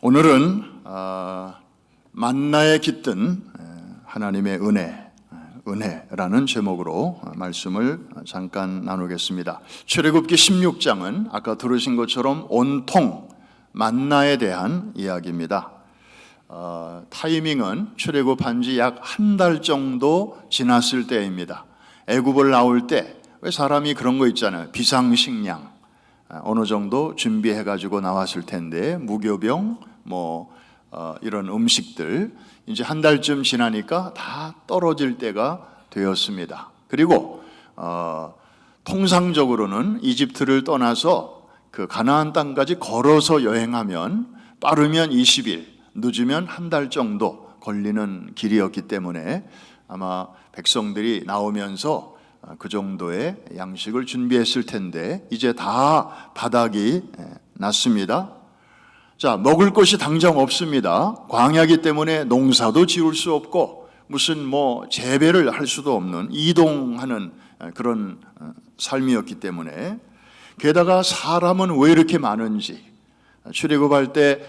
오늘은 만나에 깃든 하나님의 은혜라는 제목으로 말씀을 잠깐 나누겠습니다. 출애굽기 16장은 아까 들으신 것처럼 온통 만나에 대한 이야기입니다. 타이밍은 출애굽한 지 약 한 달 정도 지났을 때입니다. 애굽을 나올 때 왜 사람이 그런 거 있잖아요. 비상식량 어느 정도 준비해가지고 나왔을 텐데 무교병 이런 음식들 이제 한 달쯤 지나니까 다 떨어질 때가 되었습니다. 그리고 통상적으로는 이집트를 떠나서 그 가나안 땅까지 걸어서 여행하면 빠르면 20일, 늦으면 한 달 정도 걸리는 길이었기 때문에 아마 백성들이 나오면서 그 정도의 양식을 준비했을 텐데 이제 다 바닥이 났습니다. 자, 먹을 것이 당장 없습니다. 광야이기 때문에 농사도 지을 수 없고 무슨 재배를 할 수도 없는 이동하는 그런 삶이었기 때문에 게다가 사람은 왜 이렇게 많은지 출애굽할 때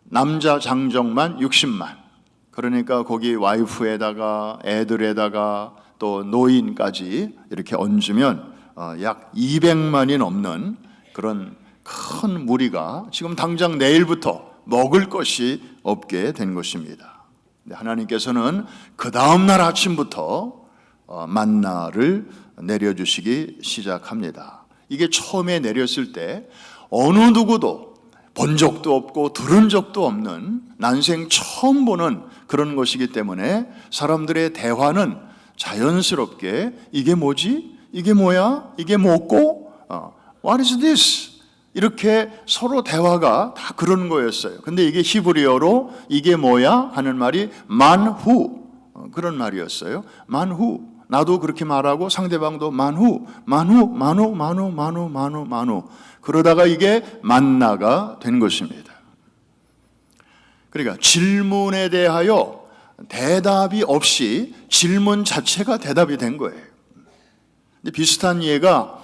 남자 장정만 60만, 그러니까 거기 와이프에다가 애들에다가 또 노인까지 이렇게 얹으면 약 200만이 넘는 그런 큰 무리가 지금 당장 내일부터 먹을 것이 없게 된 것입니다. 하나님께서는 그 다음날 아침부터 만나를 내려주시기 시작합니다. 이게 처음에 내렸을 때 어느 누구도 본 적도 없고 들은 적도 없는 난생 처음 보는 그런 것이기 때문에 사람들의 대화는 자연스럽게 이게 뭐지? 이게 뭐야? 이게 뭐고? What is this? 이렇게 서로 대화가 다 그런 거였어요. 근데 이게 히브리어로 이게 뭐야? 하는 말이 만후, 그런 말이었어요. 만후. 나도 그렇게 말하고 상대방도 만후. 그러다가 이게 만나가 된 것입니다. 그러니까 질문에 대하여 대답이 없이 질문 자체가 대답이 된 거예요. 근데 비슷한 예가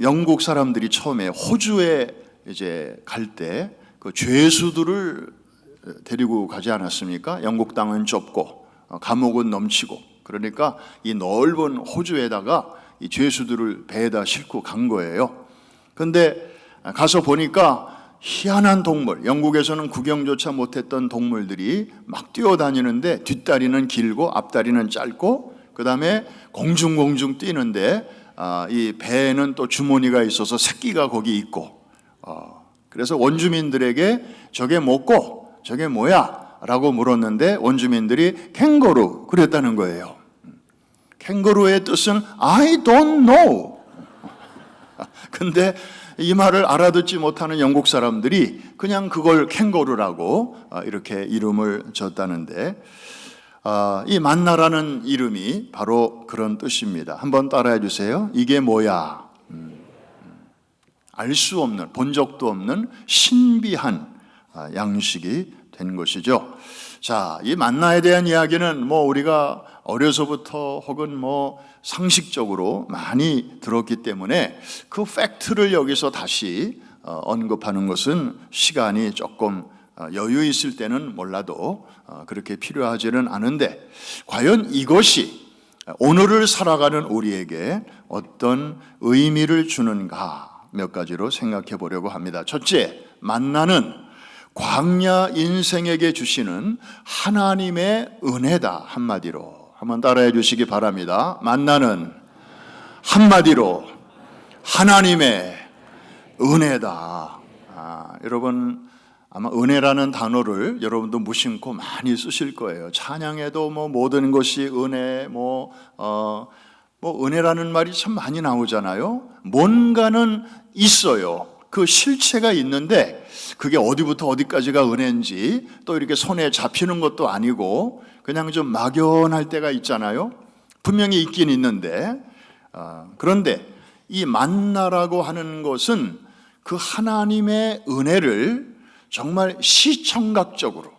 영국 사람들이 처음에 호주에 이제 갈 때 그 죄수들을 데리고 가지 않았습니까? 영국 땅은 좁고 감옥은 넘치고 그러니까 이 넓은 호주에다가 이 죄수들을 배에다 싣고 간 거예요. 근데 가서 보니까 희한한 동물, 영국에서는 구경조차 못했던 동물들이 막 뛰어다니는데 뒷다리는 길고 앞다리는 짧고 그 다음에 공중공중 뛰는데 이 배에는 또 주머니가 있어서 새끼가 거기 있고 그래서 원주민들에게 저게 뭐고 저게 뭐야? 라고 물었는데 원주민들이 캥거루 그랬다는 거예요. 캥거루의 뜻은 I don't know. 근데 이 말을 알아듣지 못하는 영국 사람들이 그냥 그걸 캥거루라고 이렇게 이름을 줬다는데 이 만나라는 이름이 바로 그런 뜻입니다. 한번 따라해 주세요. 이게 뭐야? 알 수 없는, 본 적도 없는 신비한 양식이 된 것이죠. 자, 이 만나에 대한 이야기는 우리가 어려서부터 혹은 상식적으로 많이 들었기 때문에 그 팩트를 여기서 다시 언급하는 것은 시간이 조금 여유 있을 때는 몰라도 그렇게 필요하지는 않은데 과연 이것이 오늘을 살아가는 우리에게 어떤 의미를 주는가 몇 가지로 생각해 보려고 합니다. 첫째, 만나는 광야 인생에게 주시는 하나님의 은혜다. 한마디로 한번 따라해 주시기 바랍니다. 만나는 한마디로 하나님의 은혜다. 여러분 아마 은혜라는 단어를 여러분도 무심코 많이 쓰실 거예요. 찬양에도 모든 것이 은혜, 은혜라는 말이 참 많이 나오잖아요. 뭔가는 있어요. 그 실체가 있는데 그게 어디부터 어디까지가 은혜인지 또 이렇게 손에 잡히는 것도 아니고 그냥 좀 막연할 때가 있잖아요. 분명히 있긴 있는데 그런데 이 만나라고 하는 것은 그 하나님의 은혜를 정말 시청각적으로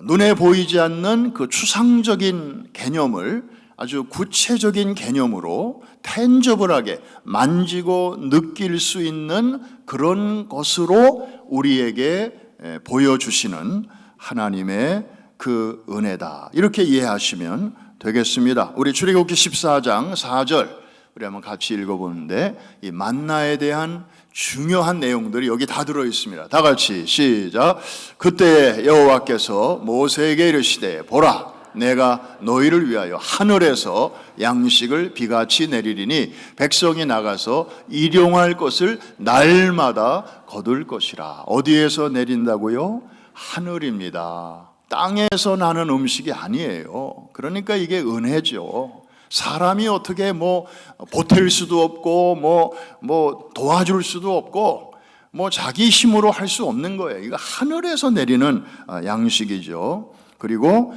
눈에 보이지 않는 그 추상적인 개념을 아주 구체적인 개념으로 텐저블하게 만지고 느낄 수 있는 그런 것으로 우리에게 보여주시는 하나님의 그 은혜다, 이렇게 이해하시면 되겠습니다. 우리 출애굽기 14장 4절 우리 한번 같이 읽어보는데, 이 만나에 대한 중요한 내용들이 여기 다 들어있습니다. 다 같이 시작. 그때 여호와께서 모세에게 이르시되 보라, 내가 너희를 위하여 하늘에서 양식을 비같이 내리리니 백성이 나가서 일용할 것을 날마다 거둘 것이라. 어디에서 내린다고요? 하늘입니다. 땅에서 나는 음식이 아니에요. 그러니까 이게 은혜죠. 사람이 어떻게 보탤 수도 없고 도와줄 수도 없고 자기 힘으로 할 수 없는 거예요. 이거 하늘에서 내리는 양식이죠. 그리고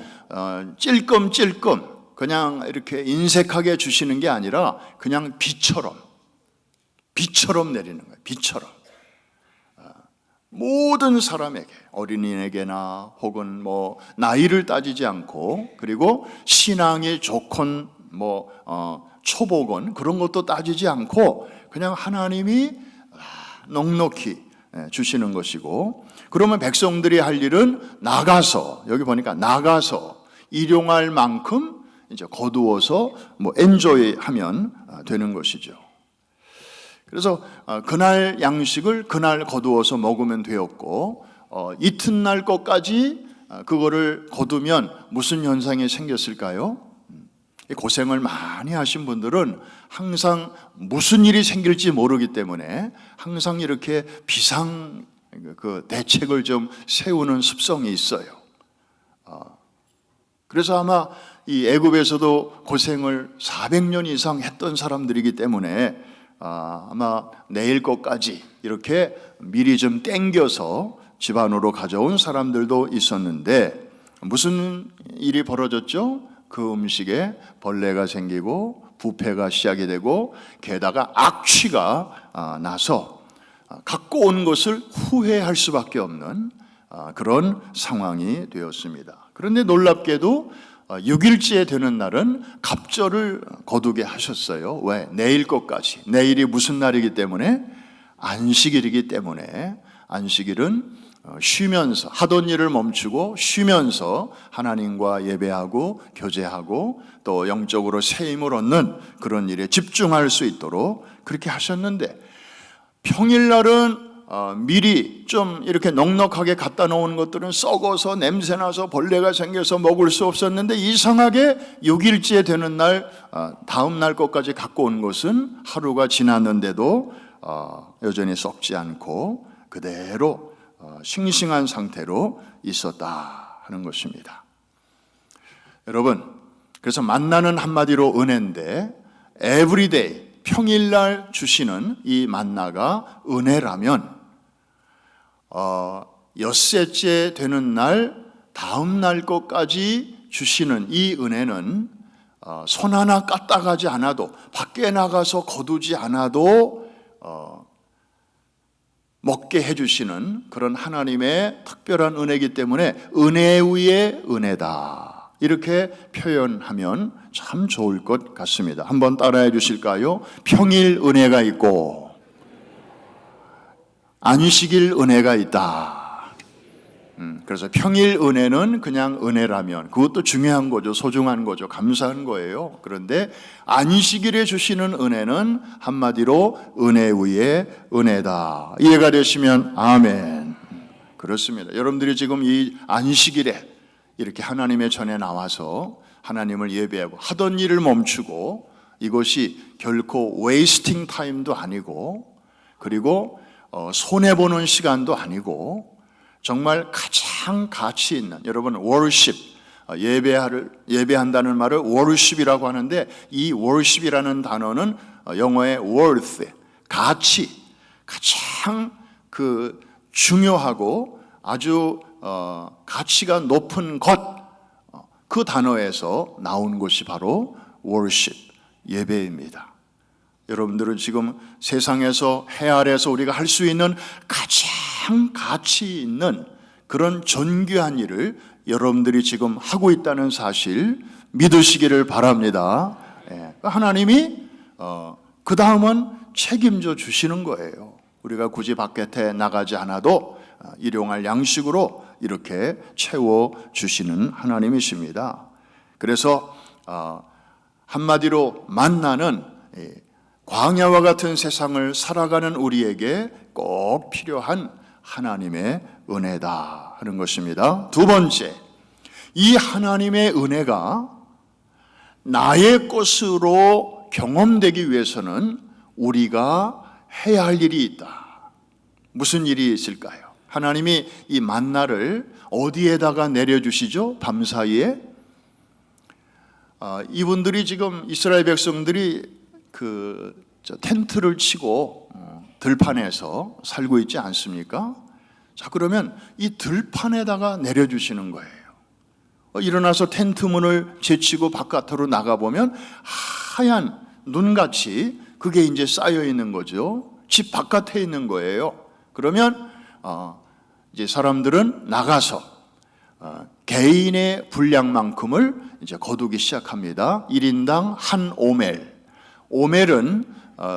찔끔찔끔 그냥 이렇게 인색하게 주시는 게 아니라 그냥 비처럼 내리는 거예요. 비처럼 모든 사람에게, 어린이에게나 혹은 나이를 따지지 않고, 그리고 신앙이 좋건 초보건 그런 것도 따지지 않고 그냥 하나님이 넉넉히 주시는 것이고, 그러면 백성들이 할 일은 나가서, 여기 보니까 나가서 일용할 만큼 이제 거두어서 엔조이 하면 되는 것이죠. 그래서 그날 양식을 그날 거두어서 먹으면 되었고, 이튿날 것까지 그거를 거두면 무슨 현상이 생겼을까요? 고생을 많이 하신 분들은 항상 무슨 일이 생길지 모르기 때문에 항상 이렇게 비상 대책을 좀 세우는 습성이 있어요. 그래서 아마 이 애굽에서도 고생을 400년 이상 했던 사람들이기 때문에 아마 내일 것까지 이렇게 미리 좀 땡겨서 집안으로 가져온 사람들도 있었는데, 무슨 일이 벌어졌죠? 그 음식에 벌레가 생기고 부패가 시작이 되고, 게다가 악취가 나서 갖고 온 것을 후회할 수밖에 없는 그런 상황이 되었습니다. 그런데 놀랍게도 6일째 되는 날은 갑절을 거두게 하셨어요. 왜? 내일 것까지. 내일이 무슨 날이기 때문에? 안식일이기 때문에. 안식일은 쉬면서, 하던 일을 멈추고 쉬면서 하나님과 예배하고 교제하고 또 영적으로 새 힘을 얻는 그런 일에 집중할 수 있도록 그렇게 하셨는데, 평일날은 미리 좀 이렇게 넉넉하게 갖다 놓은 것들은 썩어서 냄새나서 벌레가 생겨서 먹을 수 없었는데, 이상하게 6일째 되는 날, 다음 날 것까지 갖고 온 것은 하루가 지났는데도 여전히 썩지 않고 그대로 싱싱한 상태로 있었다 하는 것입니다. 여러분, 그래서 만나는 한마디로 은혜인데, 에브리데이, 평일날 주시는 이 만나가 은혜라면, 엿새째 되는 날, 다음 날 것까지 주시는 이 은혜는 손 하나 까딱하지 않아도, 밖에 나가서 거두지 않아도 먹게 해주시는 그런 하나님의 특별한 은혜이기 때문에 은혜 위에 은혜다, 이렇게 표현하면 참 좋을 것 같습니다. 한번 따라해 주실까요? 평일 은혜가 있고 안식일 은혜가 있다. 그래서 평일 은혜는 그냥 은혜라면 그것도 중요한 거죠. 소중한 거죠. 감사한 거예요. 그런데 안식일에 주시는 은혜는 한마디로 은혜 위에 은혜다. 이해가 되시면 아멘. 그렇습니다. 여러분들이 지금 이 안식일에 이렇게 하나님의 전에 나와서 하나님을 예배하고 하던 일을 멈추고, 이것이 결코 웨이스팅 타임도 아니고, 그리고 손해보는 시간도 아니고, 정말 가장 가치 있는, 여러분 worship, 예배한다는 말을 worship이라고 하는데, 이 worship이라는 단어는 영어의 worth, 가치, 가장 중요하고 아주 가치가 높은 것, 그 단어에서 나온 것이 바로 worship, 예배입니다. 여러분들은 지금 세상에서, 해 아래에서 우리가 할 수 있는 가장 가치 있는 그런 존귀한 일을 여러분들이 지금 하고 있다는 사실 믿으시기를 바랍니다. 하나님이 그 다음은 책임져 주시는 거예요. 우리가 굳이 바깥에 나가지 않아도 일용할 양식으로 이렇게 채워 주시는 하나님이십니다. 그래서 한마디로 만나는 광야와 같은 세상을 살아가는 우리에게 꼭 필요한 하나님의 은혜다 하는 것입니다. 두 번째, 이 하나님의 은혜가 나의 것으로 경험되기 위해서는 우리가 해야 할 일이 있다. 무슨 일이 있을까요? 하나님이 이 만나를 어디에다가 내려주시죠? 밤사이에? 이분들이 지금 이스라엘 백성들이 텐트를 치고 들판에서 살고 있지 않습니까? 자, 그러면 이 들판에다가 내려주시는 거예요. 일어나서 텐트 문을 제치고 바깥으로 나가보면 하얀 눈같이 그게 이제 쌓여 있는 거죠. 집 바깥에 있는 거예요. 그러면 이제 사람들은 나가서 개인의 분량만큼을 이제 거두기 시작합니다. 1인당 한 오멜. 오멜은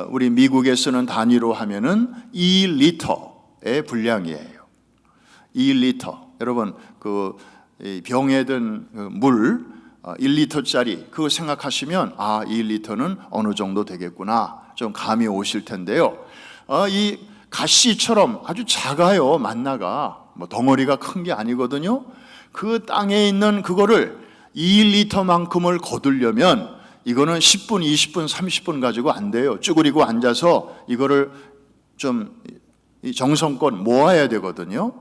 우리 미국에 쓰는 단위로 하면은 2리터의 분량이에요. 2리터. 여러분 병에 든 물 1리터짜리 그거 생각하시면 1리터는 어느 정도 되겠구나 좀 감이 오실 텐데요. 이 가시처럼 아주 작아요. 만나가 덩어리가 큰 게 아니거든요. 그 땅에 있는 그거를 2리터만큼을 거두려면 이거는 10분, 20분, 30분 가지고 안 돼요. 쭈그리고 앉아서 이거를 좀 정성껏 모아야 되거든요.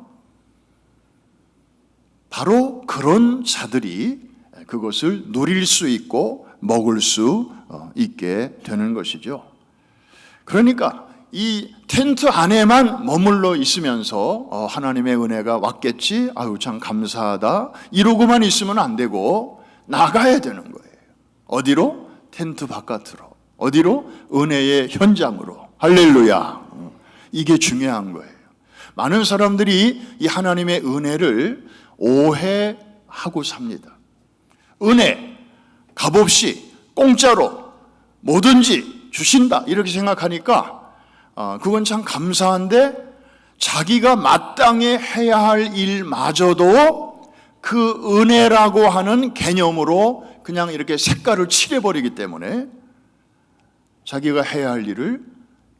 바로 그런 자들이 그것을 누릴 수 있고 먹을 수 있게 되는 것이죠. 그러니까 이 텐트 안에만 머물러 있으면서 하나님의 은혜가 왔겠지, 아유 참 감사하다 이러고만 있으면 안 되고 나가야 되는 거예요. 어디로? 텐트 바깥으로. 어디로? 은혜의 현장으로. 할렐루야. 이게 중요한 거예요. 많은 사람들이 이 하나님의 은혜를 오해하고 삽니다. 은혜, 값없이 공짜로 뭐든지 주신다 이렇게 생각하니까 그건 참 감사한데 자기가 마땅히 해야 할 일마저도 그 은혜라고 하는 개념으로 그냥 이렇게 색깔을 칠해버리기 때문에 자기가 해야 할 일을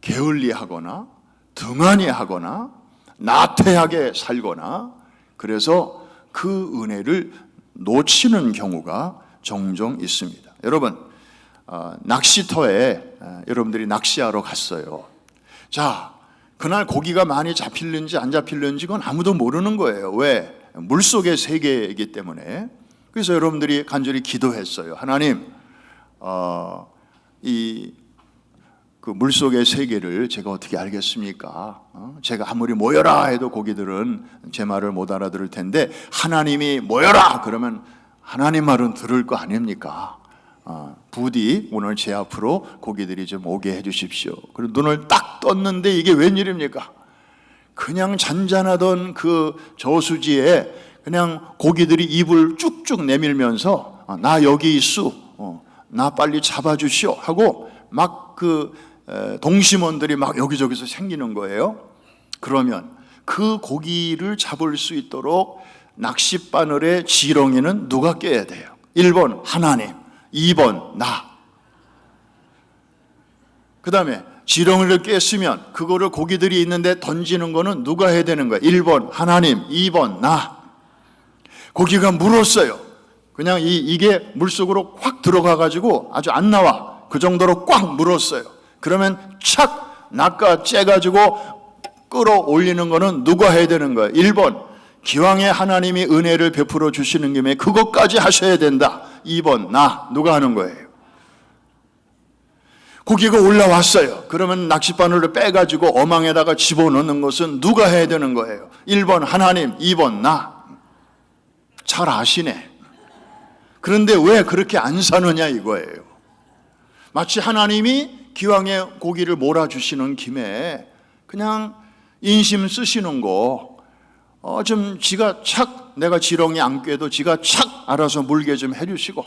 게을리하거나 등한히하거나 나태하게 살거나 그래서 그 은혜를 놓치는 경우가 종종 있습니다. 여러분 낚시터에 여러분들이 낚시하러 갔어요. 자, 그날 고기가 많이 잡힐는지 안 잡힐는지 그건 아무도 모르는 거예요. 왜? 물속의 세계이기 때문에. 그래서 여러분들이 간절히 기도했어요. 하나님, 그 물속의 세계를 제가 어떻게 알겠습니까? 제가 아무리 모여라 해도 고기들은 제 말을 못 알아들을 텐데 하나님이 모여라 그러면 하나님 말은 들을 거 아닙니까? 부디 오늘 제 앞으로 고기들이 좀 오게 해주십시오. 그리고 눈을 딱 떴는데 이게 웬일입니까? 그냥 잔잔하던 그 저수지에 그냥 고기들이 입을 쭉쭉 내밀면서 나 여기 있수, 나 빨리 잡아주시오 하고 막 동심원들이 막 여기저기서 생기는 거예요. 그러면 그 고기를 잡을 수 있도록 낚싯바늘의 지렁이는 누가 껴야 돼요? 1번 하나님, 2번 나. 그 다음에 지렁이를 깼으면 그거를 고기들이 있는데 던지는 거는 누가 해야 되는 거예요? 1번 하나님, 2번 나. 고기가 물었어요. 그냥 이게 물속으로 확 들어가가지고 아주 안 나와. 그 정도로 꽉 물었어요. 그러면 착 낚아 째가지고 끌어올리는 거는 누가 해야 되는 거예요? 1번 기왕에 하나님이 은혜를 베풀어 주시는 김에 그것까지 하셔야 된다. 2번 나. 누가 하는 거예요? 고기가 올라왔어요. 그러면 낚싯바늘을 빼가지고 어망에다가 집어넣는 것은 누가 해야 되는 거예요? 1번 하나님, 2번 나. 잘 아시네. 그런데 왜 그렇게 안 사느냐 이거예요. 마치 하나님이 기왕에 고기를 몰아주시는 김에 그냥 인심 쓰시는 거 좀 지가 착 내가 지렁이 안 꿰도 지가 착 알아서 물게 좀 해주시고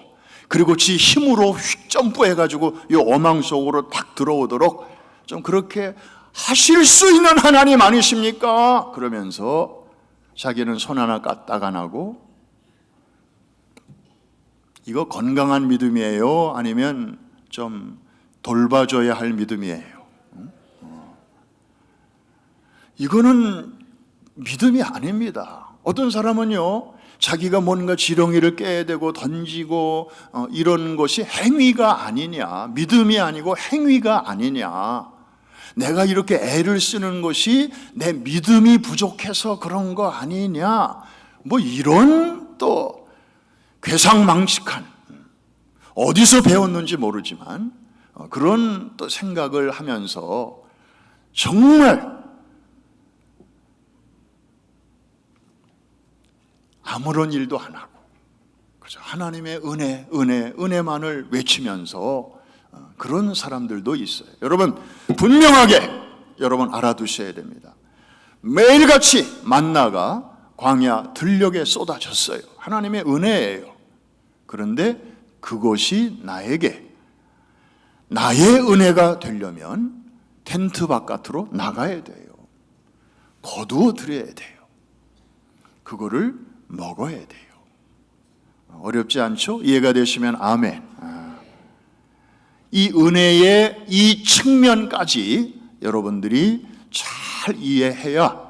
그리고 지 힘으로 휙 점프해가지고 이 어망 속으로 딱 들어오도록 좀 그렇게 하실 수 있는 하나님 아니십니까? 그러면서 자기는 손 하나 까딱 안 하고, 이거 건강한 믿음이에요? 아니면 좀 돌봐줘야 할 믿음이에요? 이거는 믿음이 아닙니다. 어떤 사람은요, 자기가 뭔가 지렁이를 깨야 되고 던지고 이런 것이 행위가 아니냐, 믿음이 아니고 행위가 아니냐, 내가 이렇게 애를 쓰는 것이 내 믿음이 부족해서 그런 거 아니냐, 뭐 이런 또 괴상망측한, 어디서 배웠는지 모르지만 그런 또 생각을 하면서 정말 아무런 일도 안 하고 그죠? 하나님의 은혜만을 외치면서 그런 사람들도 있어요. 여러분, 분명하게 여러분 알아두셔야 됩니다. 매일같이 만나가 광야 들녘에 쏟아졌어요. 하나님의 은혜예요. 그런데 그것이 나에게 나의 은혜가 되려면 텐트 바깥으로 나가야 돼요. 거두어 드려야 돼요. 그거를 먹어야 돼요. 어렵지 않죠? 이해가 되시면 아멘. 이 은혜의 이 측면까지 여러분들이 잘 이해해야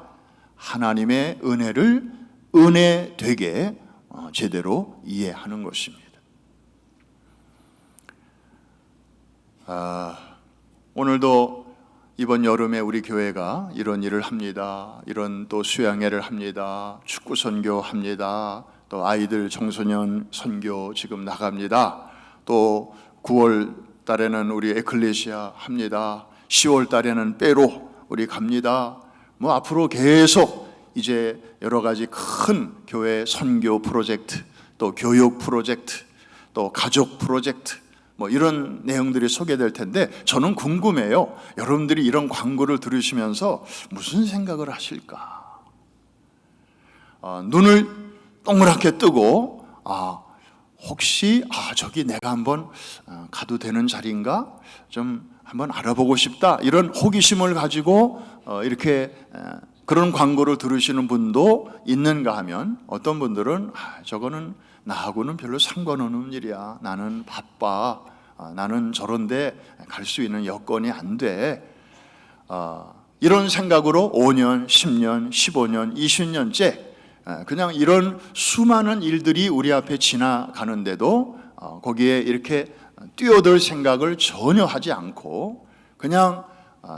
하나님의 은혜를 은혜 되게 제대로 이해하는 것입니다. 오늘도 이번 여름에 우리 교회가 이런 일을 합니다. 이런 또 수양회를 합니다. 축구 선교 합니다. 또 아이들 청소년 선교 지금 나갑니다. 또 9월 달에는 우리 에클레시아 합니다. 10월 달에는 빼로 우리 갑니다. 뭐 앞으로 계속 이제 여러 가지 큰 교회 선교 프로젝트, 또 교육 프로젝트, 또 가족 프로젝트, 뭐 이런 내용들이 소개될 텐데, 저는 궁금해요. 여러분들이 이런 광고를 들으시면서 무슨 생각을 하실까? 눈을 동그랗게 뜨고 혹시 저기 내가 한번 가도 되는 자리인가? 좀 한번 알아보고 싶다, 이런 호기심을 가지고 이렇게 그런 광고를 들으시는 분도 있는가 하면, 어떤 분들은 저거는 나하고는 별로 상관없는 일이야, 나는 바빠, 나는 저런데 갈 수 있는 여건이 안 돼, 이런 생각으로 5년, 10년, 15년, 20년째 그냥 이런 수많은 일들이 우리 앞에 지나가는데도 거기에 이렇게 뛰어들 생각을 전혀 하지 않고 그냥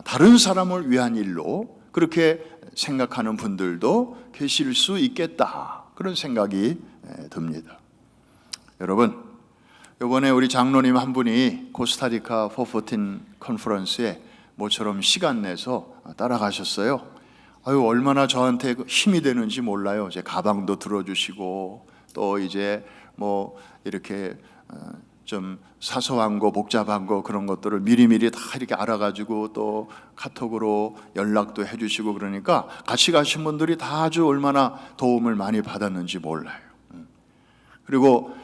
다른 사람을 위한 일로 그렇게 생각하는 분들도 계실 수 있겠다, 그런 생각이 듭니다. 여러분, 이번에 우리 장로님 한 분이 코스타리카 414 컨퍼런스에 모처럼 시간 내서 따라가셨어요. 얼마나 저한테 힘이 되는지 몰라요. 제 가방도 들어주시고, 또 이제 뭐 이렇게 좀 사소한 거, 복잡한 거, 그런 것들을 미리미리 다 이렇게 알아가지고 또 카톡으로 연락도 해주시고, 그러니까 같이 가신 분들이 다 아주 얼마나 도움을 많이 받았는지 몰라요. 그리고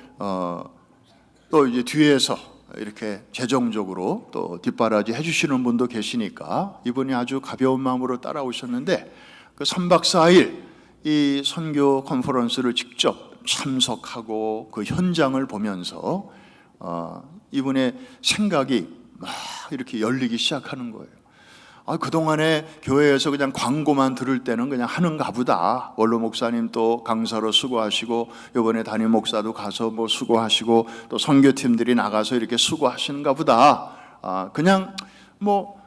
또 이제 뒤에서 이렇게 재정적으로 또 뒷바라지 해주시는 분도 계시니까 이분이 아주 가벼운 마음으로 따라오셨는데, 그 3박 4일 이 선교 컨퍼런스를 직접 참석하고 그 현장을 보면서 이분의 생각이 막 이렇게 열리기 시작하는 거예요. 그동안에 교회에서 그냥 광고만 들을 때는 그냥 하는가 보다. 원로 목사님 또 강사로 수고하시고, 이번에 담임 목사도 가서 뭐 수고하시고, 또 선교팀들이 나가서 이렇게 수고하시는가 보다. 그냥 뭐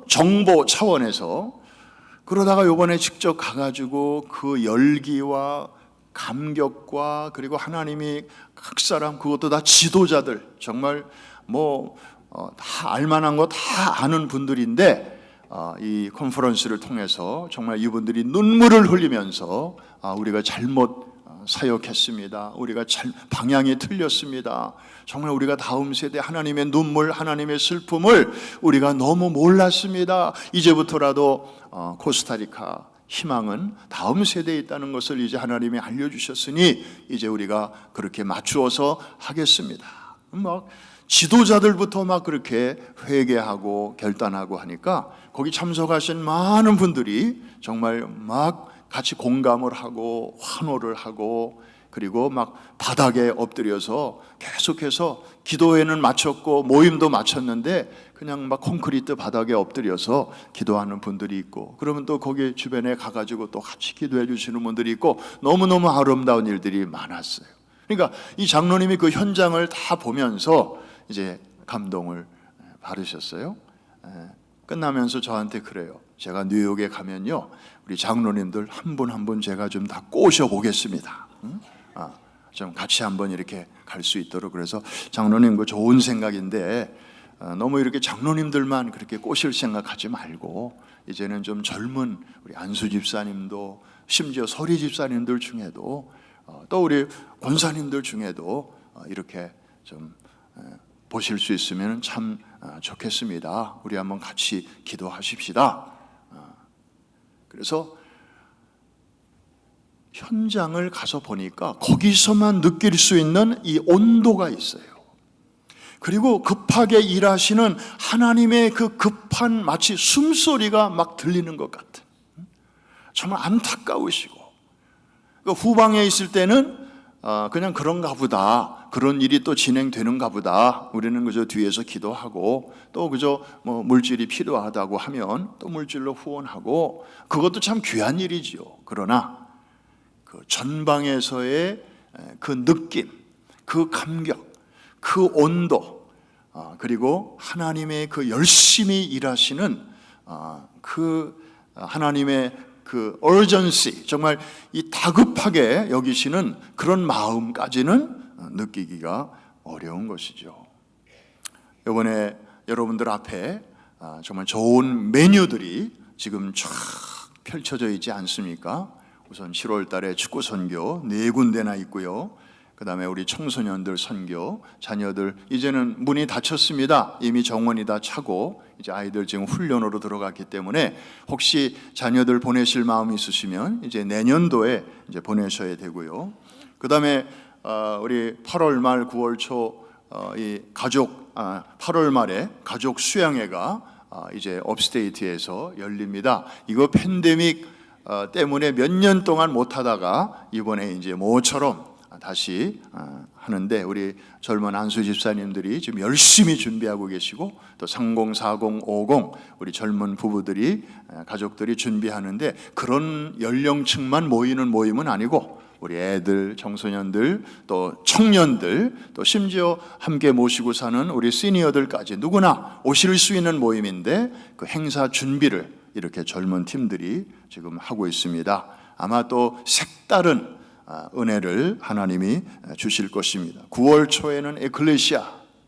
정보 차원에서. 그러다가 이번에 직접 가가지고 그 열기와 감격과, 그리고 하나님이 각 사람, 그것도 다 지도자들, 정말 뭐 다 알만한 거 다 아는 분들인데, 이 컨퍼런스를 통해서 정말 이분들이 눈물을 흘리면서 우리가 잘못 사역했습니다, 우리가 방향이 틀렸습니다, 정말 우리가 다음 세대 하나님의 눈물, 하나님의 슬픔을 우리가 너무 몰랐습니다, 이제부터라도 코스타리카 희망은 다음 세대에 있다는 것을 이제 하나님이 알려주셨으니 이제 우리가 그렇게 맞추어서 하겠습니다, 막 지도자들부터 막 그렇게 회개하고 결단하고 하니까 거기 참석하신 많은 분들이 정말 막 같이 공감을 하고 환호를 하고, 그리고 막 바닥에 엎드려서 계속해서 기도회는 마쳤고 모임도 마쳤는데 그냥 막 콘크리트 바닥에 엎드려서 기도하는 분들이 있고, 그러면 또 거기 주변에 가가지고 또 같이 기도해 주시는 분들이 있고, 너무너무 아름다운 일들이 많았어요. 그러니까 이 장로님이 그 현장을 다 보면서 이제 감동을 받으셨어요. 끝나면서 저한테 그래요. 제가 뉴욕에 가면요, 우리 장로님들 한 분 한 분 제가 좀 다 꼬셔 보겠습니다. 좀 같이 한번 이렇게 갈 수 있도록. 그래서 장로님 그 좋은 생각인데 너무 이렇게 장로님들만 그렇게 꼬실 생각하지 말고 이제는 좀 젊은 우리 안수 집사님도, 심지어 서리 집사님들 중에도 또 우리 권사님들 중에도 이렇게 좀 보실 수 있으면 참 좋겠습니다. 우리 한번 같이 기도하십시다. 그래서 현장을 가서 보니까 거기서만 느낄 수 있는 이 온도가 있어요. 그리고 급하게 일하시는 하나님의 그 급한 마치 숨소리가 막 들리는 것 같은, 정말 안타까우시고, 후방에 있을 때는 그냥 그런가 보다, 그런 일이 또 진행되는가 보다, 우리는 그저 뒤에서 기도하고 또 그저 뭐 물질이 필요하다고 하면 또 물질로 후원하고, 그것도 참 귀한 일이지요. 그러나 그 전방에서의 그 느낌, 그 감격, 그 온도, 그리고 하나님의 그 열심히 일하시는 그 하나님의 그 urgency, 정말 이 다급하게 여기시는 그런 마음까지는 느끼기가 어려운 것이죠. 이번에 여러분들 앞에 정말 좋은 메뉴들이 지금 쫙 펼쳐져 있지 않습니까? 우선 7월 달에 축구 선교 4군데나 있고요. 그 다음에 우리 청소년들 선교, 자녀들 이제는 문이 닫혔습니다. 이미 정원이 다 차고 이제 아이들 지금 훈련으로 들어갔기 때문에 혹시 자녀들 보내실 마음이 있으시면 이제 내년도에 이제 보내셔야 되고요. 그 다음에 우리 8월 말 9월 초 이 가족 8월 말에 가족 수양회가 이제 업스테이트에서 열립니다. 이거 팬데믹 때문에 몇 년 동안 못 하다가 이번에 이제 모처럼 다시 하는데, 우리 젊은 안수 집사님들이 지금 열심히 준비하고 계시고, 또 30, 40, 50 우리 젊은 부부들이 가족들이 준비하는데, 그런 연령층만 모이는 모임은 아니고 우리 애들, 청소년들, 또 청년들, 또 심지어 함께 모시고 사는 우리 시니어들까지 누구나 오실 수 있는 모임인데, 그 행사 준비를 이렇게 젊은 팀들이 지금 하고 있습니다. 아마 또 색다른 은혜를 하나님이 주실 것입니다. 9월 초에는 에클레시아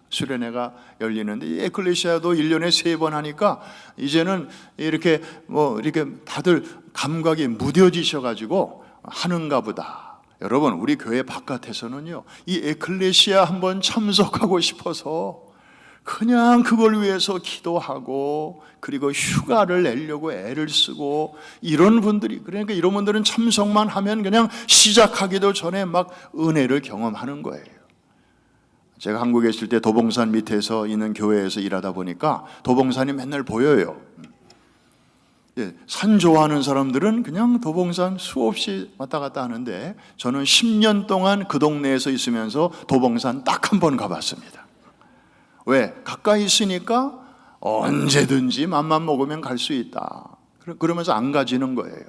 수련회가 열리는데, 이 에클레시아도 1년에 3번 하니까 이제는 이렇게 이렇게 다들 감각이 무뎌지셔 가지고 하는가 보다. 여러분, 우리 교회 바깥에서는요, 이 에클레시아 한번 참석하고 싶어서 그냥 그걸 위해서 기도하고, 그리고 휴가를 내려고 애를 쓰고, 이런 분들이, 그러니까 이런 분들은 참석만 하면 그냥 시작하기도 전에 막 은혜를 경험하는 거예요. 제가 한국에 있을 때 도봉산 밑에서 있는 교회에서 일하다 보니까 도봉산이 맨날 보여요. 산 좋아하는 사람들은 그냥 도봉산 수없이 왔다 갔다 하는데, 저는 10년 동안 그 동네에서 있으면서 도봉산 딱 한 번 가봤습니다. 왜? 가까이 있으니까 언제든지 맘만 먹으면 갈 수 있다. 그러면서 안 가지는 거예요.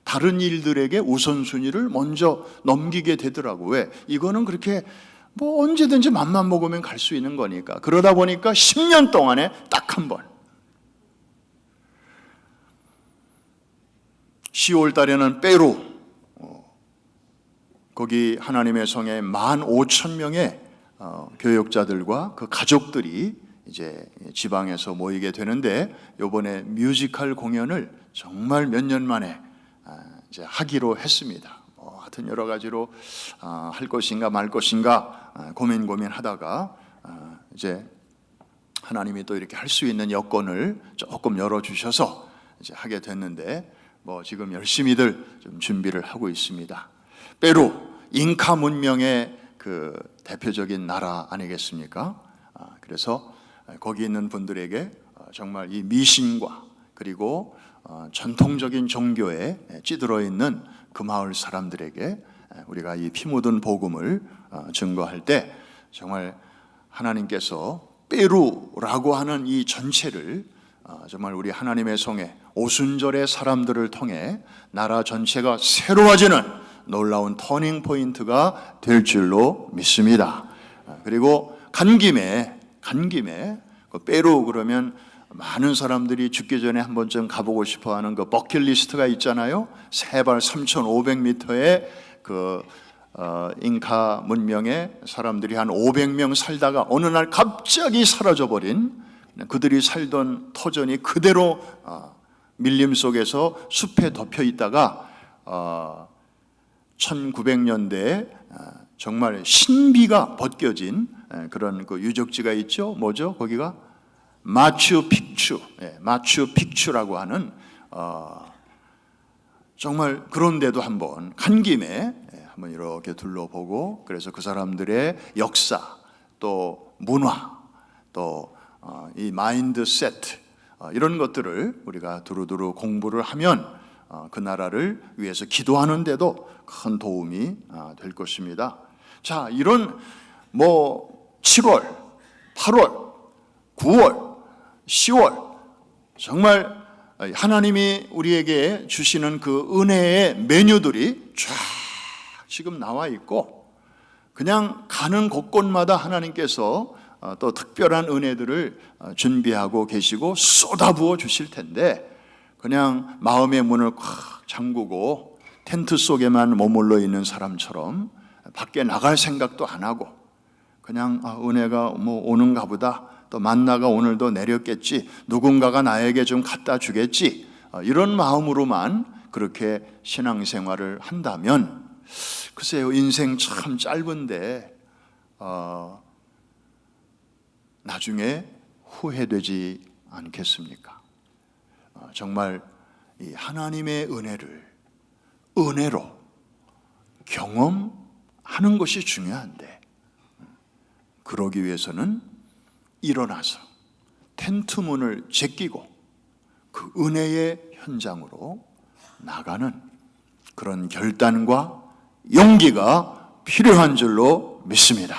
다른 일들에게 우선순위를 먼저 넘기게 되더라고. 왜? 이거는 그렇게 언제든지 맘만 먹으면 갈 수 있는 거니까. 그러다 보니까 10년 동안에 딱 한 번. 10월 달에는 페루, 거기 하나님의 성에 15,000명의 교역자들과 그 가족들이 이제 지방에서 모이게 되는데, 이번에 뮤지컬 공연을 정말 몇 년 만에 이제 하기로 했습니다. 하여튼 여러 가지로 할 것인가 말 것인가 고민하다가 이제 하나님이 또 이렇게 할 수 있는 여건을 조금 열어주셔서 이제 하게 됐는데, 지금 열심히들 좀 준비를 하고 있습니다. 페루 잉카 문명의 그 대표적인 나라 아니겠습니까? 그래서 거기 있는 분들에게 정말 이 미신과 그리고 전통적인 종교에 찌들어 있는 그 마을 사람들에게 우리가 이 피 묻은 복음을 증거할 때 정말 하나님께서 페루라고 하는 이 전체를 정말 우리 하나님의 성에 오순절의 사람들을 통해 나라 전체가 새로워지는 놀라운 터닝 포인트가 될 줄로 믿습니다. 그리고 간 김에 그 페루 그러면 많은 사람들이 죽기 전에 한 번쯤 가보고 싶어하는 그 버킷리스트가 있잖아요. 세발 3,500m의 그 잉카 문명의 사람들이 한 500명 살다가 어느 날 갑자기 사라져버린, 그들이 살던 터전이 그대로 밀림 속에서 숲에 덮여 있다가 1900년대에 정말 신비가 벗겨진 그런 그 유적지가 있죠. 뭐죠? 거기가 마추픽추라고 하는 정말 그런데도 한번 간 김에 한번 이렇게 둘러보고, 그래서 그 사람들의 역사, 또 문화, 또 이 마인드셋, 이런 것들을 우리가 두루두루 공부를 하면 그 나라를 위해서 기도하는데도 큰 도움이 될 것입니다. 자, 이런 7월, 8월, 9월, 10월 정말 하나님이 우리에게 주시는 그 은혜의 메뉴들이 쫙 지금 나와 있고, 그냥 가는 곳곳마다 하나님께서 또 특별한 은혜들을 준비하고 계시고 쏟아부어 주실 텐데, 그냥 마음의 문을 꽉 잠그고 텐트 속에만 머물러 있는 사람처럼 밖에 나갈 생각도 안 하고 그냥 은혜가 오는가 보다, 또 만나가 오늘도 내렸겠지, 누군가가 나에게 좀 갖다 주겠지, 이런 마음으로만 그렇게 신앙생활을 한다면 글쎄요, 인생 참 짧은데 나중에 후회되지 않겠습니까? 정말 이 하나님의 은혜로 경험하는 것이 중요한데, 그러기 위해서는 일어나서 텐트 문을 제끼고 그 은혜의 현장으로 나가는 그런 결단과 용기가 필요한 줄로 믿습니다.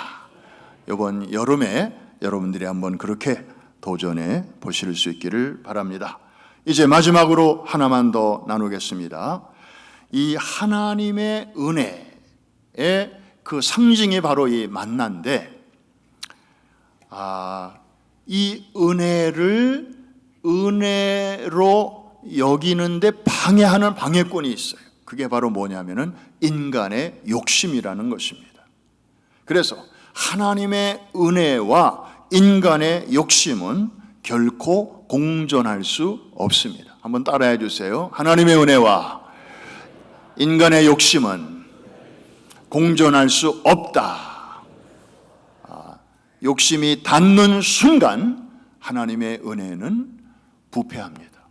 이번 여름에 여러분들이 한번 그렇게 도전해 보실 수 있기를 바랍니다. 이제 마지막으로 하나만 더 나누겠습니다. 이 하나님의 은혜의 그 상징이 바로 이 만나인데, 이 은혜를 은혜로 여기는데 방해하는 방해꾼이 있어요. 그게 바로 뭐냐면은 인간의 욕심이라는 것입니다. 그래서 하나님의 은혜와 인간의 욕심은 결코 공존할 수 없습니다. 한번 따라해 주세요. 하나님의 은혜와 인간의 욕심은 공존할 수 없다. 욕심이 닿는 순간 하나님의 은혜는 부패합니다.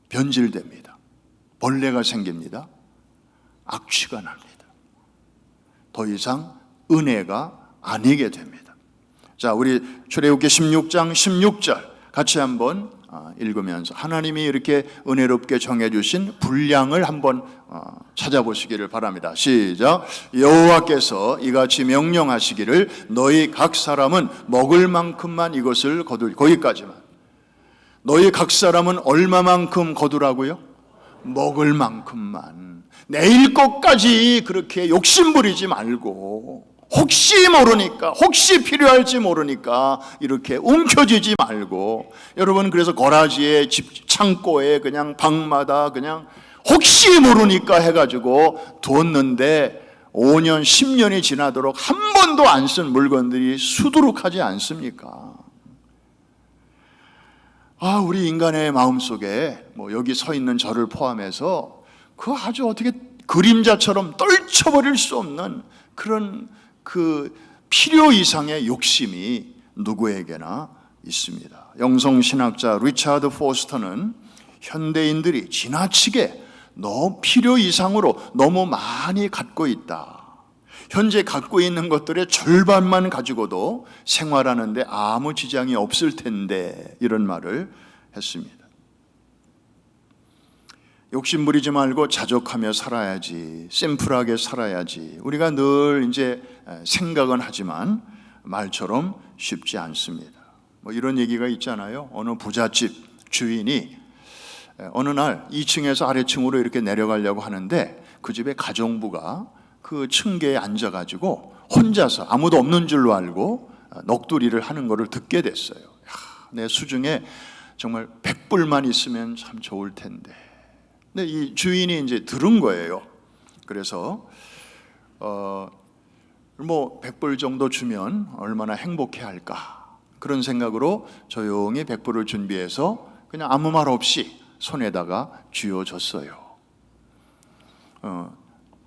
변질됩니다. 벌레가 생깁니다. 악취가 납니다. 더 이상 은혜가 아니게 됩니다. 자, 우리 출애굽기 16장 16절 같이 한번 읽으면서 하나님이 이렇게 은혜롭게 정해주신 분량을 한번 찾아보시기를 바랍니다. 시작. 여호와께서 이같이 명령하시기를 너희 각 사람은 먹을 만큼만 이것을 거둘, 거기까지만. 너희 각 사람은 얼마만큼 거두라고요? 먹을 만큼만. 내일 것까지 그렇게 욕심 부리지 말고, 혹시 모르니까, 혹시 필요할지 모르니까 이렇게 움켜쥐지 말고, 여러분 그래서 거라지에 집 창고에 그냥 방마다 그냥 혹시 모르니까 해가지고 두었는데 5년 10년이 지나도록 한 번도 안 쓴 물건들이 수두룩하지 않습니까? 우리 인간의 마음속에 여기 서 있는 저를 포함해서 그 아주 어떻게 그림자처럼 떨쳐버릴 수 없는 그런 그 필요 이상의 욕심이 누구에게나 있습니다. 영성신학자 리차드 포스터는 현대인들이 지나치게 너무 필요 이상으로 너무 많이 갖고 있다, 현재 갖고 있는 것들의 절반만 가지고도 생활하는데 아무 지장이 없을 텐데, 이런 말을 했습니다. 욕심 부리지 말고 자족하며 살아야지, 심플하게 살아야지. 우리가 늘 이제 생각은 하지만 말처럼 쉽지 않습니다. 뭐 이런 얘기가 있잖아요. 어느 부잣집 주인이 어느 날 2층에서 아래층으로 이렇게 내려가려고 하는데 그 집에 가정부가 그 층계에 앉아가지고 혼자서 아무도 없는 줄로 알고 넋두리를 하는 것을 듣게 됐어요. 내 수중에 정말 100불만 있으면 참 좋을 텐데. 근데 이 주인이 이제 들은 거예요. 그래서 뭐 100불 정도 주면 얼마나 행복해 할까, 그런 생각으로 조용히 100불을 준비해서 그냥 아무 말 없이 손에다가 쥐어줬어요.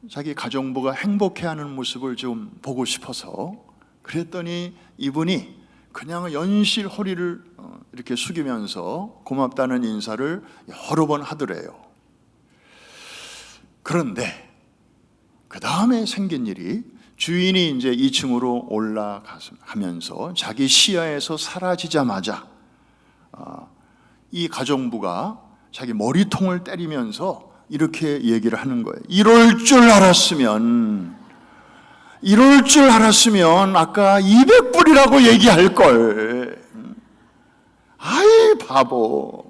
자기 가정부가 행복해하는 모습을 좀 보고 싶어서. 그랬더니 이분이 그냥 연실 허리를 이렇게 숙이면서 고맙다는 인사를 여러 번 하더래요. 그런데 그 다음에 생긴 일이, 주인이 이제 2층으로 올라가면서 자기 시야에서 사라지자마자 이 가정부가 자기 머리통을 때리면서 이렇게 얘기를 하는 거예요. 이럴 줄 알았으면 아까 200불이라고 얘기할 걸. 아이 바보.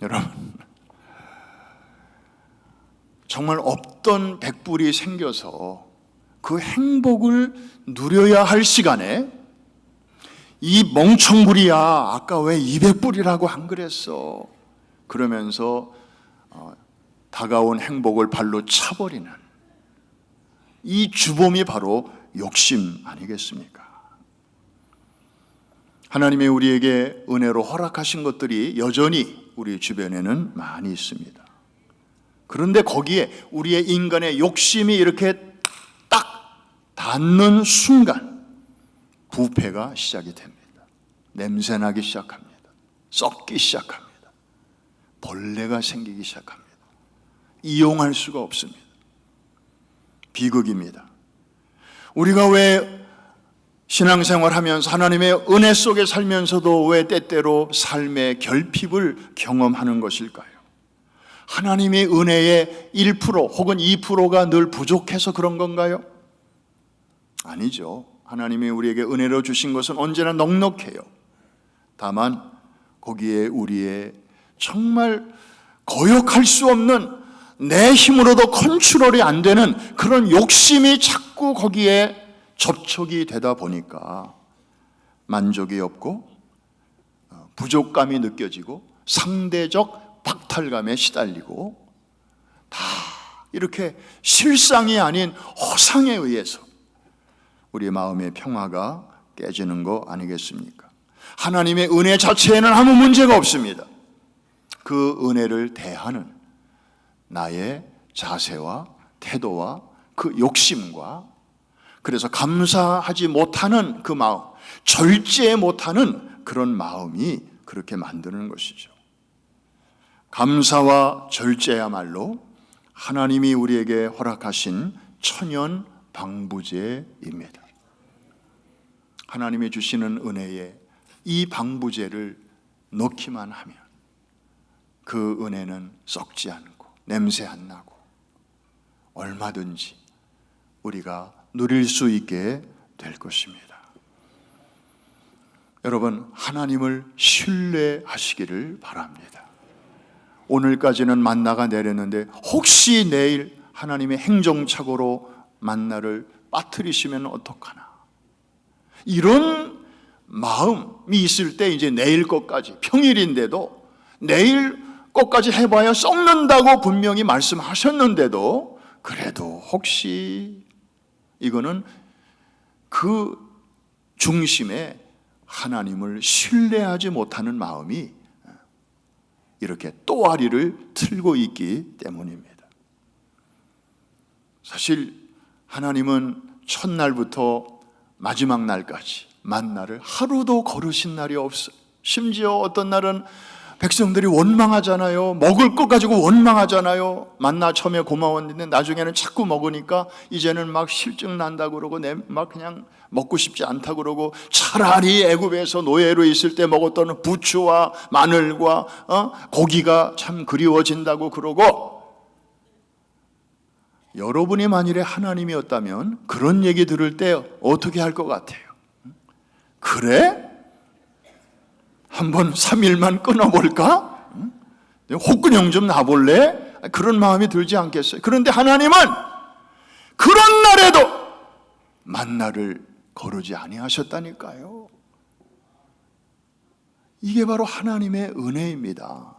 여러분, 정말 없던 100불이 생겨서 그 행복을 누려야 할 시간에 이 멍청부리야, 아까 왜 200불이라고 안 그랬어? 그러면서 다가온 행복을 발로 차버리는 이 주범이 바로 욕심 아니겠습니까? 하나님이 우리에게 은혜로 허락하신 것들이 여전히 우리 주변에는 많이 있습니다. 그런데 거기에 우리의 인간의 욕심이 이렇게 딱 닿는 순간 부패가 시작이 됩니다. 냄새나기 시작합니다. 썩기 시작합니다. 벌레가 생기기 시작합니다. 이용할 수가 없습니다. 비극입니다. 우리가 왜 신앙생활하면서 하나님의 은혜 속에 살면서도 왜 때때로 삶의 결핍을 경험하는 것일까요? 하나님의 은혜의 1% 혹은 2%가 늘 부족해서 그런 건가요? 아니죠. 하나님이 우리에게 은혜로 주신 것은 언제나 넉넉해요. 다만 거기에 우리의 정말 거역할 수 없는, 내 힘으로도 컨트롤이 안 되는 그런 욕심이 자꾸 거기에 접촉이 되다 보니까 만족이 없고 부족감이 느껴지고 상대적 박탈감에 시달리고, 다 이렇게 실상이 아닌 허상에 의해서 우리 마음의 평화가 깨지는 거 아니겠습니까? 하나님의 은혜 자체에는 아무 문제가 없습니다. 그 은혜를 대하는 나의 자세와 태도와 그 욕심과, 그래서 감사하지 못하는 그 마음, 절제 못하는 그런 마음이 그렇게 만드는 것이죠. 감사와 절제야말로 하나님이 우리에게 허락하신 천연 방부제입니다. 하나님이 주시는 은혜에 이 방부제를 넣기만 하면 그 은혜는 썩지 않고 냄새 안 나고 얼마든지 우리가 누릴 수 있게 될 것입니다. 여러분, 하나님을 신뢰하시기를 바랍니다. 오늘까지는 만나가 내렸는데 혹시 내일 하나님의 행정착오로 만나를 빠뜨리시면 어떡하나, 이런 마음이 있을 때 이제 내일 것까지, 평일인데도 내일 것까지 해봐야 썩는다고 분명히 말씀하셨는데도 그래도 혹시, 이거는 그 중심에 하나님을 신뢰하지 못하는 마음이 이렇게 또아리를 틀고 있기 때문입니다. 사실 하나님은 첫날부터 마지막 날까지 만나를 하루도 거르신 날이 없어요. 심지어 어떤 날은 백성들이 원망하잖아요. 먹을 것 가지고 원망하잖아요. 만나 처음에 고마웠는데 나중에는 자꾸 먹으니까 이제는 막 실증 난다고 그러고 막 그냥 먹고 싶지 않다고 그러고, 차라리 애굽에서 노예로 있을 때 먹었던 부추와 마늘과 고기가 참 그리워진다고 그러고. 여러분이 만일에 하나님이었다면 그런 얘기 들을 때 어떻게 할 것 같아요? 그래? 한번 3일만 끊어볼까? 혹근형 좀 놔볼래? 그런 마음이 들지 않겠어요? 그런데 하나님은 그런 날에도 만나를 거르지 아니하셨다니까요. 이게 바로 하나님의 은혜입니다.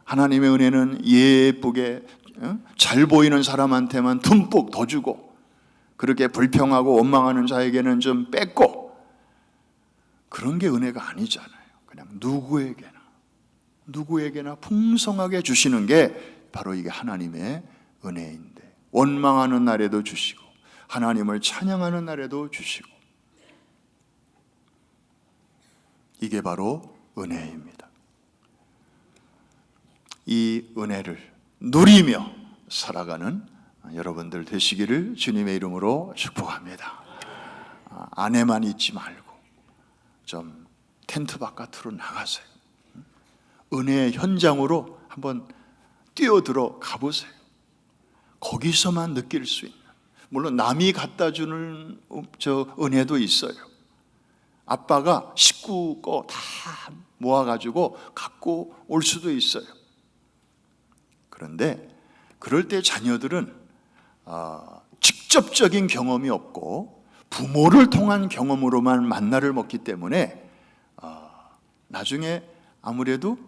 하나님의 은혜는 예쁘게 잘 보이는 사람한테만 듬뿍 더 주고, 그렇게 불평하고 원망하는 자에게는 좀 뺏고, 그런 게 은혜가 아니잖아요. 그냥 누구에게나 풍성하게 주시는 게 바로 이게 하나님의 은혜인데, 원망하는 날에도 주시고 하나님을 찬양하는 날에도 주시고, 이게 바로 은혜입니다. 이 은혜를 누리며 살아가는 여러분들 되시기를 주님의 이름으로 축복합니다. 안에만 있지 말고 좀 텐트 바깥으로 나가세요. 은혜의 현장으로 한번 뛰어들어 가보세요. 거기서만 느낄 수 있는, 물론 남이 갖다 주는 저 은혜도 있어요. 아빠가 식구 거 다 모아가지고 갖고 올 수도 있어요. 그런데 그럴 때 자녀들은 직접적인 경험이 없고 부모를 통한 경험으로만 만나를 먹기 때문에 나중에 아무래도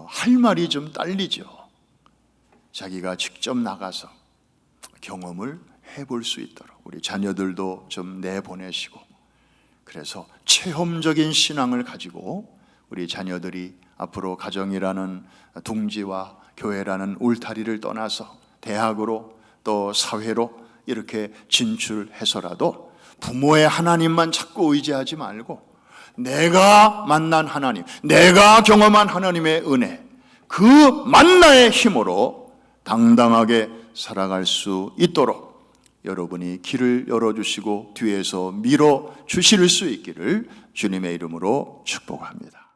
할 말이 좀 딸리죠. 자기가 직접 나가서 경험을 해볼 수 있도록 우리 자녀들도 좀 내보내시고, 그래서 체험적인 신앙을 가지고 우리 자녀들이 앞으로 가정이라는 둥지와 교회라는 울타리를 떠나서 대학으로 또 사회로 이렇게 진출해서라도 부모의 하나님만 자꾸 의지하지 말고 내가 만난 하나님, 내가 경험한 하나님의 은혜, 그 만나의 힘으로 당당하게 살아갈 수 있도록 여러분이 길을 열어주시고 뒤에서 밀어주실 수 있기를 주님의 이름으로 축복합니다.